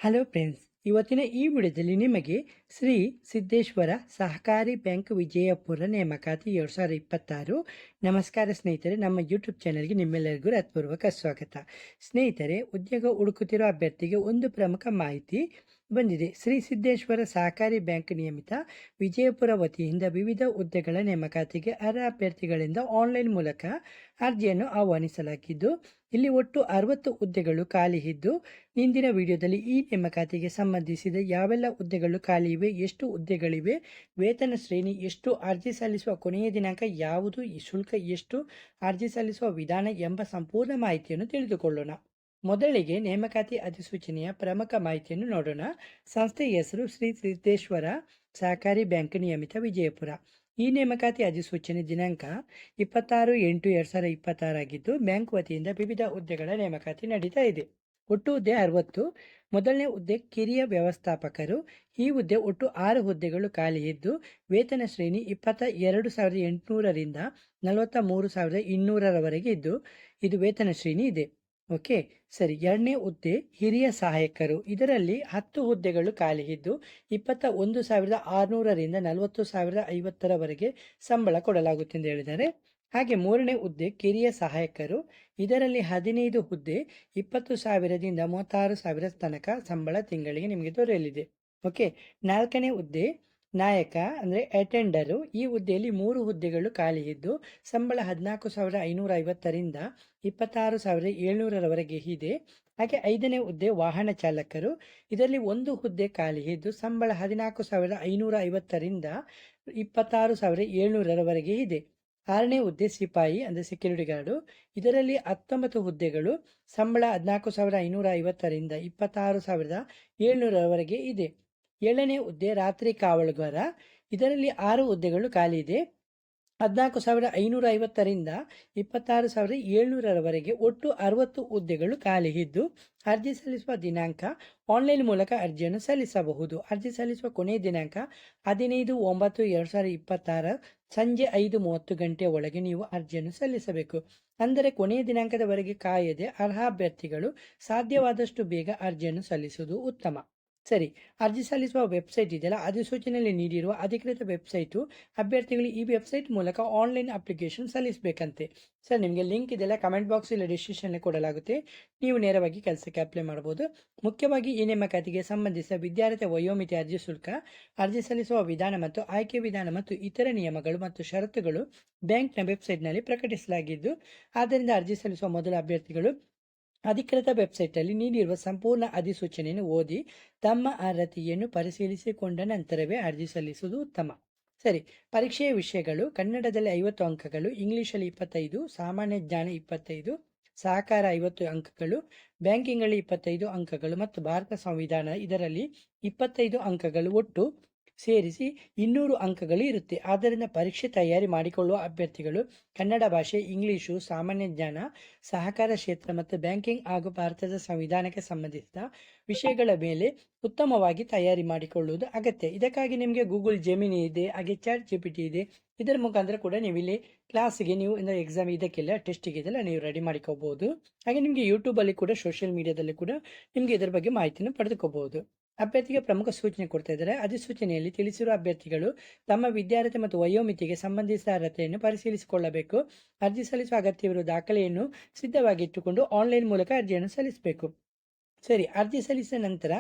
Hello friends, ಇವತ್ತಿನ ಈ ವಿಡಿಯೋದಲ್ಲಿ ನಿಮಗೆ ಶ್ರೀ ಸಿದ್ದೇಶ್ವರ ಸಹಕಾರಿ ಬ್ಯಾಂಕ್ ವಿಜಯಪುರ ನೇಮಕಾತಿ 2026. ನಮಸ್ಕಾರ ಸ್ನೇಹಿತರೆ, ನಮ್ಮ ಯೂಟ್ಯೂಬ್ ಚಾನೆಲ್ಗೆ ನಿಮ್ಮೆಲ್ಲರಿಗೂ ಹೃತ್ಪೂರ್ವಕ ಸ್ವಾಗತ. ಸ್ನೇಹಿತರೆ, ಉದ್ಯೋಗ ಹುಡುಕುತ್ತಿರುವ ಅಭ್ಯರ್ಥಿಗೆ ಒಂದು ಪ್ರಮುಖ ಮಾಹಿತಿ ಬಂದಿದೆ. ಶ್ರೀ ಸಿದ್ದೇಶ್ವರ ಸಹಕಾರಿ ಬ್ಯಾಂಕ್ ನಿಯಮಿತ ವಿಜಯಪುರ ವತಿಯಿಂದ ವಿವಿಧ ಹುದ್ದೆಗಳ ನೇಮಕಾತಿಗೆ ಅರ್ಹ ಅಭ್ಯರ್ಥಿಗಳಿಂದ ಆನ್ಲೈನ್ ಮೂಲಕ ಅರ್ಜಿಯನ್ನು ಆಹ್ವಾನಿಸಲಾಗಿದ್ದು, ಇಲ್ಲಿ ಒಟ್ಟು 60 ಹುದ್ದೆಗಳು ಖಾಲಿ ಇದ್ದು, ಇಂದಿನ ವಿಡಿಯೋದಲ್ಲಿ ಈ ನೇಮಕಾತಿಗೆ ಸಂಬಂಧಿಸಿದ ಯಾವೆಲ್ಲ ಹುದ್ದೆಗಳು ಖಾಲಿ ಇವೆ, ಎಷ್ಟು ಹುದ್ದೆಗಳಿವೆ, ವೇತನ ಶ್ರೇಣಿ ಎಷ್ಟು, ಅರ್ಜಿ ಸಲ್ಲಿಸುವ ಕೊನೆಯ ದಿನಾಂಕ ಯಾವುದು, ಈ ಶುಲ್ಕ ಎಷ್ಟು, ಅರ್ಜಿ ಸಲ್ಲಿಸುವ ವಿಧಾನ ಎಂಬ ಸಂಪೂರ್ಣ ಮಾಹಿತಿಯನ್ನು ತಿಳಿದುಕೊಳ್ಳೋಣ. ಮೊದಲಿಗೆ ನೇಮಕಾತಿ ಅಧಿಸೂಚನೆಯ ಪ್ರಮುಖ ಮಾಹಿತಿಯನ್ನು ನೋಡೋಣ. ಸಂಸ್ಥೆಯ ಹೆಸರು ಶ್ರೀ ಸಿದ್ದೇಶ್ವರ ಸಹಕಾರಿ ಬ್ಯಾಂಕ್ ನಿಯಮಿತ ವಿಜಯಪುರ. ಈ ನೇಮಕಾತಿ ಅಧಿಸೂಚನೆ ದಿನಾಂಕ 26/8/2026 ಆಗಿದ್ದು, ಬ್ಯಾಂಕ್ ವತಿಯಿಂದ ವಿವಿಧ ಹುದ್ದೆಗಳ ನೇಮಕಾತಿ ನಡೀತಾ ಇದೆ. ಒಟ್ಟು ಹುದ್ದೆ 60. ಮೊದಲನೇ ಹುದ್ದೆ ಕಿರಿಯ ವ್ಯವಸ್ಥಾಪಕರು. ಈ ಹುದ್ದೆ ಒಟ್ಟು 6 ಹುದ್ದೆಗಳು ಖಾಲಿ ಇದ್ದು, ವೇತನ ಶ್ರೇಣಿ 22,800ರಿಂದ 43,200ರವರೆಗೆ ಇದ್ದು, ಇದು ವೇತನ ಶ್ರೇಣಿ ಇದೆ. ಓಕೆ, ಸರಿ. ಎರಡನೇ ಹುದ್ದೆ ಹಿರಿಯ ಸಹಾಯಕರು. ಇದರಲ್ಲಿ 10 ಹುದ್ದೆಗಳು ಖಾಲಿ ಇದ್ದು, 21,600ರಿಂದ 40,050ರವರೆಗೆ ಸಂಬಳ ಕೊಡಲಾಗುತ್ತೆ ಎಂದು ಹೇಳಿದ್ದಾರೆ. ಹಾಗೆ ಮೂರನೇ ಹುದ್ದೆ ಕಿರಿಯ ಸಹಾಯಕರು. ಇದರಲ್ಲಿ 15 ಹುದ್ದೆ 20,000ದಿಂದ 36,000 ತನಕ ಸಂಬಳ ತಿಂಗಳಿಗೆ ನಿಮಗೆ ದೊರೆಯಲಿದೆ. ಓಕೆ, ನಾಲ್ಕನೇ ಹುದ್ದೆ ನಾಯಕ ಅಂದರೆ ಅಟೆಂಡರು. ಈ ಹುದ್ದೆಯಲ್ಲಿ 3 ಹುದ್ದೆಗಳು ಖಾಲಿ ಇದ್ದು, ಸಂಬಳ 14,550ರಿಂದ 26,700ರವರೆಗೆ ಇದೆ. ಹಾಗೆ ಐದನೇ ಹುದ್ದೆ ವಾಹನ ಚಾಲಕರು. ಇದರಲ್ಲಿ 1 ಹುದ್ದೆ ಖಾಲಿ ಇದ್ದು, ಸಂಬಳ 14,550ರಿಂದ 26,700ರವರೆಗೆ ಇದೆ. ಆರನೇ ಹುದ್ದೆ ಸಿಪಾಯಿ ಅಂದರೆ ಸೆಕ್ಯೂರಿಟಿ ಗಾರ್ಡು. ಇದರಲ್ಲಿ 19 ಹುದ್ದೆಗಳು, ಸಂಬಳ 14,550ರಿಂದ 26,700ರವರೆಗೆ ಇದೆ. ಏಳನೇ ಹುದ್ದೆ ರಾತ್ರಿ ಕಾವಲುಗಾರ. ಇದರಲ್ಲಿ 6 ಹುದ್ದೆಗಳು ಖಾಲಿ ಇದೆ, 14,550ರಿಂದ 26,700ರವರೆಗೆ ಒಟ್ಟು 60 ಹುದ್ದೆಗಳು ಖಾಲಿ ಇದ್ದು, ಅರ್ಜಿ ಸಲ್ಲಿಸುವ ದಿನಾಂಕ ಆನ್ಲೈನ್ ಮೂಲಕ ಅರ್ಜಿಯನ್ನು ಸಲ್ಲಿಸಬಹುದು. ಅರ್ಜಿ ಸಲ್ಲಿಸುವ ಕೊನೆಯ ದಿನಾಂಕ 15/9/2026 ಸಂಜೆ 5:30 ಗಂಟೆ ಒಳಗೆ ನೀವು ಅರ್ಜಿಯನ್ನು ಸಲ್ಲಿಸಬೇಕು. ಅಂದರೆ ಕೊನೆಯ ದಿನಾಂಕದವರೆಗೆ ಕಾಯದೆ ಅರ್ಹ ಅಭ್ಯರ್ಥಿಗಳು ಸಾಧ್ಯವಾದಷ್ಟು ಬೇಗ ಅರ್ಜಿಯನ್ನು ಸಲ್ಲಿಸುವುದು ಉತ್ತಮ. ಸರಿ, ಅರ್ಜಿ ಸಲ್ಲಿಸುವ ವೆಬ್ಸೈಟ್ ಇದೆಯಲ್ಲ, ಅಧಿಸೂಚನೆಯಲ್ಲಿ ನೀಡಿರುವ ಅಧಿಕೃತ ವೆಬ್ಸೈಟು. ಅಭ್ಯರ್ಥಿಗಳು ಈ ವೆಬ್ಸೈಟ್ ಮೂಲಕ ಆನ್ಲೈನ್ ಅಪ್ಲಿಕೇಶನ್ ಸಲ್ಲಿಸಬೇಕಂತೆ. ಸರ್, ನಿಮಗೆ ಲಿಂಕ್ ಇದೆಲ್ಲ ಕಮೆಂಟ್ ಬಾಕ್ಸ್ ಇಲ್ಲ ಡಿಸ್ಕ್ರಿಪ್ಷನ್ನಲ್ಲಿ ಕೊಡಲಾಗುತ್ತೆ. ನೀವು ನೇರವಾಗಿ ಕೆಲಸಕ್ಕೆ ಅಪ್ಲೈ ಮಾಡಬಹುದು. ಮುಖ್ಯವಾಗಿ ಈ ನೇಮಕಾತಿಗೆ ಸಂಬಂಧಿಸಿದ ವಿದ್ಯಾರ್ಥಿ ವಯೋಮಿತಿ, ಅರ್ಜಿ ಶುಲ್ಕ, ಅರ್ಜಿ ಸಲ್ಲಿಸುವ ವಿಧಾನ ಮತ್ತು ಆಯ್ಕೆ ವಿಧಾನ ಮತ್ತು ಇತರ ನಿಯಮಗಳು ಮತ್ತು ಷರತ್ತುಗಳು ಬ್ಯಾಂಕ್ನ ವೆಬ್ಸೈಟ್ನಲ್ಲಿ ಪ್ರಕಟಿಸಲಾಗಿದ್ದು, ಆದ್ದರಿಂದ ಅರ್ಜಿ ಸಲ್ಲಿಸುವ ಮೊದಲ ಅಭ್ಯರ್ಥಿಗಳು ಅಧಿಕೃತ ವೆಬ್ಸೈಟಲ್ಲಿ ನೀಡಿರುವ ಸಂಪೂರ್ಣ ಅಧಿಸೂಚನೆಯನ್ನು ಓದಿ ತಮ್ಮ ಅರ್ಹತೆಯನ್ನು ಪರಿಶೀಲಿಸಿಕೊಂಡ ನಂತರವೇ ಅರ್ಜಿ ಸಲ್ಲಿಸುವುದು ಉತ್ತಮ. ಸರಿ, ಪರೀಕ್ಷೆಯ ವಿಷಯಗಳು: ಕನ್ನಡದಲ್ಲಿ 50 ಅಂಕಗಳು, ಇಂಗ್ಲಿಷಲ್ಲಿ 25, ಸಾಮಾನ್ಯ ಜ್ಞಾನ 25, ಸಹಕಾರ 50 ಅಂಕಗಳು, ಬ್ಯಾಂಕಿಂಗ್ನಲ್ಲಿ 25 ಅಂಕಗಳು ಮತ್ತು ಭಾರತ ಸಂವಿಧಾನ ಇದರಲ್ಲಿ 25 ಅಂಕಗಳು, ಒಟ್ಟು ಸೇರಿಸಿ 200 ಅಂಕಗಳು ಇರುತ್ತೆ. ಆದ್ದರಿಂದ ಪರೀಕ್ಷೆ ತಯಾರಿ ಮಾಡಿಕೊಳ್ಳುವ ಅಭ್ಯರ್ಥಿಗಳು ಕನ್ನಡ ಭಾಷೆ, ಇಂಗ್ಲಿಷು, ಸಾಮಾನ್ಯ ಜ್ಞಾನ, ಸಹಕಾರ ಕ್ಷೇತ್ರ ಮತ್ತು ಬ್ಯಾಂಕಿಂಗ್ ಹಾಗೂ ಭಾರತದ ಸಂವಿಧಾನಕ್ಕೆ ಸಂಬಂಧಿಸಿದ ವಿಷಯಗಳ ಮೇಲೆ ಉತ್ತಮವಾಗಿ ತಯಾರಿ ಮಾಡಿಕೊಳ್ಳುವುದು ಅಗತ್ಯ. ಇದಕ್ಕಾಗಿ ನಿಮಗೆ ಗೂಗಲ್ ಜೆಮಿನಿ ಇದೆ, ಹಾಗೆ ChatGPT ಇದೆ. ಇದರ ಮುಖಾಂತರ ಕೂಡ ನೀವು ಇಲ್ಲಿ ಕ್ಲಾಸಿಗೆ ನೀವು ಎಕ್ಸಾಮ್ ಇದಕ್ಕೆಲ್ಲ ಟೆಸ್ಟಿಗೆ ಇದೆಲ್ಲ ನೀವು ರೆಡಿ ಮಾಡಿಕೋಬಹುದು. ಹಾಗೆ ನಿಮಗೆ ಯೂಟ್ಯೂಬಲ್ಲಿ ಕೂಡ ಸೋಷಿಯಲ್ ಮೀಡಿಯಾದಲ್ಲಿ ಕೂಡ ನಿಮಗೆ ಇದರ ಬಗ್ಗೆ ಮಾಹಿತಿಯನ್ನು ಪಡೆದುಕೋಬಹುದು. ಅಭ್ಯರ್ಥಿಗೆ ಪ್ರಮುಖ ಸೂಚನೆ ಕೊಡ್ತಾ ಇದ್ದಾರೆ. ಅಧಿಸೂಚನೆಯಲ್ಲಿ ತಿಳಿಸಿರುವ ಅಭ್ಯರ್ಥಿಗಳು ತಮ್ಮ ವಿದ್ಯಾರ್ಥಿ ಮತ್ತು ವಯೋಮಿತಿಗೆ ಸಂಬಂಧಿಸಿದ ಅರ್ಹತೆಯನ್ನು ಪರಿಶೀಲಿಸಿಕೊಳ್ಳಬೇಕು. ಅರ್ಜಿ ಸಲ್ಲಿಸುವ ಅಗತ್ಯವಿರುವ ದಾಖಲೆಯನ್ನು ಸಿದ್ಧವಾಗಿಟ್ಟುಕೊಂಡು ಆನ್ಲೈನ್ ಮೂಲಕ ಅರ್ಜಿಯನ್ನು ಸಲ್ಲಿಸಬೇಕು. ಸರಿ, ಅರ್ಜಿ ಸಲ್ಲಿಸಿದ ನಂತರ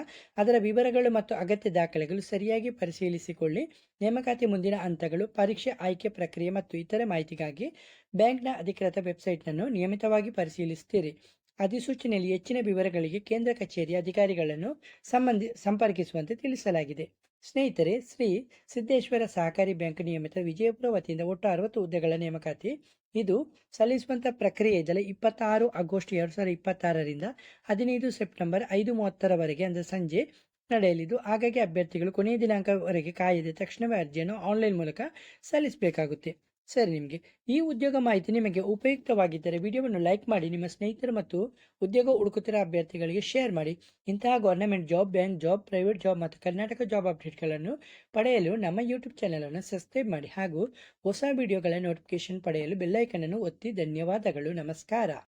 ಅದರ ವಿವರಗಳು ಮತ್ತು ಅಗತ್ಯ ದಾಖಲೆಗಳು ಸರಿಯಾಗಿ ಪರಿಶೀಲಿಸಿಕೊಳ್ಳಿ. ನೇಮಕಾತಿ ಮುಂದಿನ ಹಂತಗಳು: ಪರೀಕ್ಷೆ, ಆಯ್ಕೆ ಪ್ರಕ್ರಿಯೆ ಮತ್ತು ಇತರೆ ಮಾಹಿತಿಗಾಗಿ ಬ್ಯಾಂಕ್ನ ಅಧಿಕೃತ ವೆಬ್ಸೈಟ್ನನ್ನು ನಿಯಮಿತವಾಗಿ ಪರಿಶೀಲಿಸುತ್ತೀರಿ. ಅಧಿಸೂಚನೆಯಲ್ಲಿ ಹೆಚ್ಚಿನ ವಿವರಗಳಿಗೆ ಕೇಂದ್ರ ಕಚೇರಿಯ ಅಧಿಕಾರಿಗಳನ್ನು ಸಂಪರ್ಕಿಸುವಂತೆ ತಿಳಿಸಲಾಗಿದೆ. ಸ್ನೇಹಿತರೆ, ಶ್ರೀ ಸಿದ್ದೇಶ್ವರ ಸಹಕಾರಿ ಬ್ಯಾಂಕ್ ನಿಯಮಿತ ವಿಜಯಪುರ ವತಿಯಿಂದ ಒಟ್ಟು 60 ಹುದ್ದೆಗಳ ನೇಮಕಾತಿ. ಇದು ಸಲ್ಲಿಸುವಂಥ ಪ್ರಕ್ರಿಯೆ ಇದೆಲ್ಲ 26 ಆಗಸ್ಟ್ 2026ರಿಂದ 15 ಸೆಪ್ಟೆಂಬರ್ 5:30ರವರೆಗೆ ಅಂದರೆ ಸಂಜೆ ನಡೆಯಲಿದ್ದು, ಹಾಗಾಗಿ ಅಭ್ಯರ್ಥಿಗಳು ಕೊನೆಯ ದಿನಾಂಕವರೆಗೆ ಕಾಯದೆ ತಕ್ಷಣವೇ ಅರ್ಜಿಯನ್ನು ಆನ್ಲೈನ್ ಮೂಲಕ ಸಲ್ಲಿಸಬೇಕಾಗುತ್ತೆ. ಸರಿ, ನಿಮಗೆ ಈ ಉದ್ಯೋಗ ಮಾಹಿತಿ ನಿಮಗೆ ಉಪಯುಕ್ತವಾಗಿದ್ದರೆ ವಿಡಿಯೋವನ್ನು ಲೈಕ್ ಮಾಡಿ, ನಿಮ್ಮ ಸ್ನೇಹಿತರು ಮತ್ತು ಉದ್ಯೋಗ ಹುಡುಕುತ್ತಿರುವ ಅಭ್ಯರ್ಥಿಗಳಿಗೆ ಶೇರ್ ಮಾಡಿ. ಇಂತಹ government job, bank job, private job ಮತ್ತು ಕರ್ನಾಟಕ ಜಾಬ್ ಅಪ್ಡೇಟ್ಗಳನ್ನು ಪಡೆಯಲು ನಮ್ಮ ಯೂಟ್ಯೂಬ್ ಚಾನಲನ್ನು ಸಬ್ಸ್ಕ್ರೈಬ್ ಮಾಡಿ ಹಾಗೂ ಹೊಸ ವಿಡಿಯೋಗಳ ನೋಟಿಫಿಕೇಶನ್ ಪಡೆಯಲು ಬೆಲ್ ಐಕನ್ ಅನ್ನು ಒತ್ತಿ. ಧನ್ಯವಾದಗಳು. ನಮಸ್ಕಾರ.